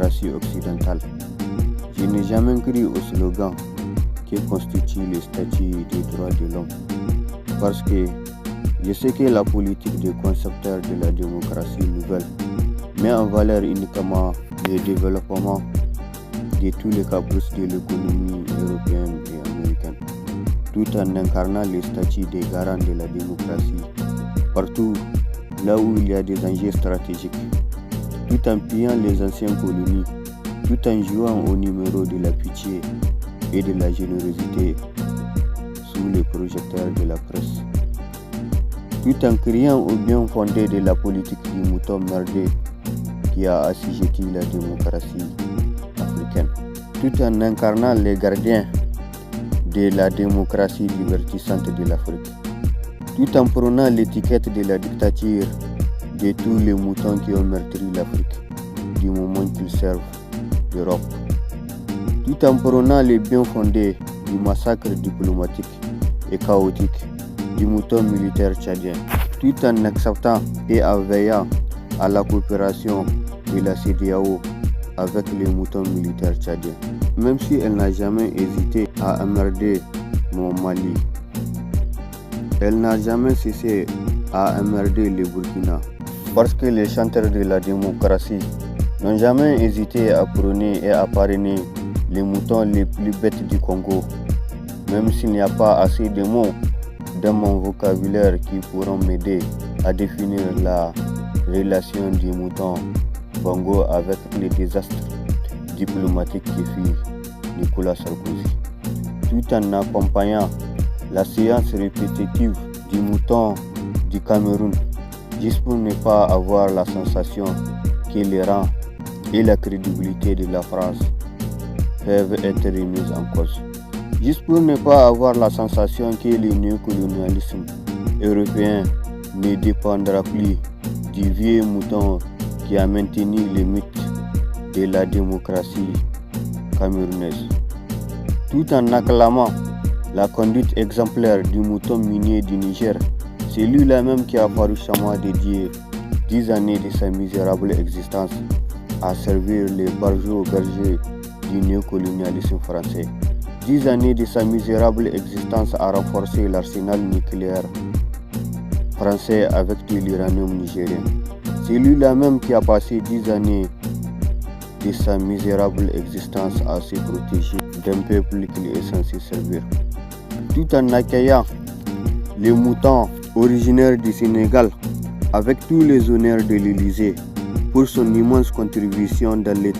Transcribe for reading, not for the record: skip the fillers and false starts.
démocratie occidentale. Je n'ai jamais cru au slogan qui constitue le statut des droits de l'homme, parce que je sais que la politique des concepteurs de la démocratie nouvelle met en valeur uniquement le développement de tous les caprices de l'économie européenne et américaine, tout en incarnant le statut des garants de la démocratie partout là où il y a des enjeux stratégiques, tout en pillant les anciennes colonies, tout en jouant au numéro de la pitié et de la générosité sous les projecteurs de la presse, tout en criant au bien fondé de la politique du mouton merdé qui a assujetti la démocratie africaine, tout en incarnant les gardiens de la démocratie divertissante de l'Afrique, tout en prônant l'étiquette de la dictature de tous les moutons qui ont meurtri l'Afrique du moment qu'ils servent l'Europe, tout en prônant les bien fondés du massacre diplomatique et chaotique du mouton militaire tchadien, tout en acceptant et en veillant à la coopération de la CEDEAO avec les moutons militaires tchadiens, même si elle n'a jamais hésité à emmerder mon Mali. Elle n'a jamais cessé à emmerder le Burkina, parce que les chanteurs de la démocratie n'ont jamais hésité à prôner et à parrainer les moutons les plus bêtes du Congo, même s'il n'y a pas assez de mots dans mon vocabulaire qui pourront m'aider à définir la relation du mouton Bongo avec les désastres diplomatiques qui fit Nicolas Sarkozy, tout en accompagnant la séance répétitive du mouton du Cameroun, juste pour ne pas avoir la sensation que les rangs et la crédibilité de la France peuvent être remises en cause, juste pour ne pas avoir la sensation que le néocolonialisme européen ne dépendra plus du vieux mouton qui a maintenu les mythes de la démocratie camerounaise, tout en acclamant la conduite exemplaire du mouton minier du Niger, c'est lui-là même qui a farouchement dédié 10 années de sa misérable existence à servir les barjots bergers du néocolonialisme français. 10 années de sa misérable existence à renforcer l'arsenal nucléaire français avec de l'uranium nigérien. C'est lui-là même qui a passé 10 années de sa misérable existence à se protéger d'un peuple qu'il est censé servir, tout en accueillant les moutons originaires du Sénégal avec tous les honneurs de l'Élysée pour son immense contribution dans l'État.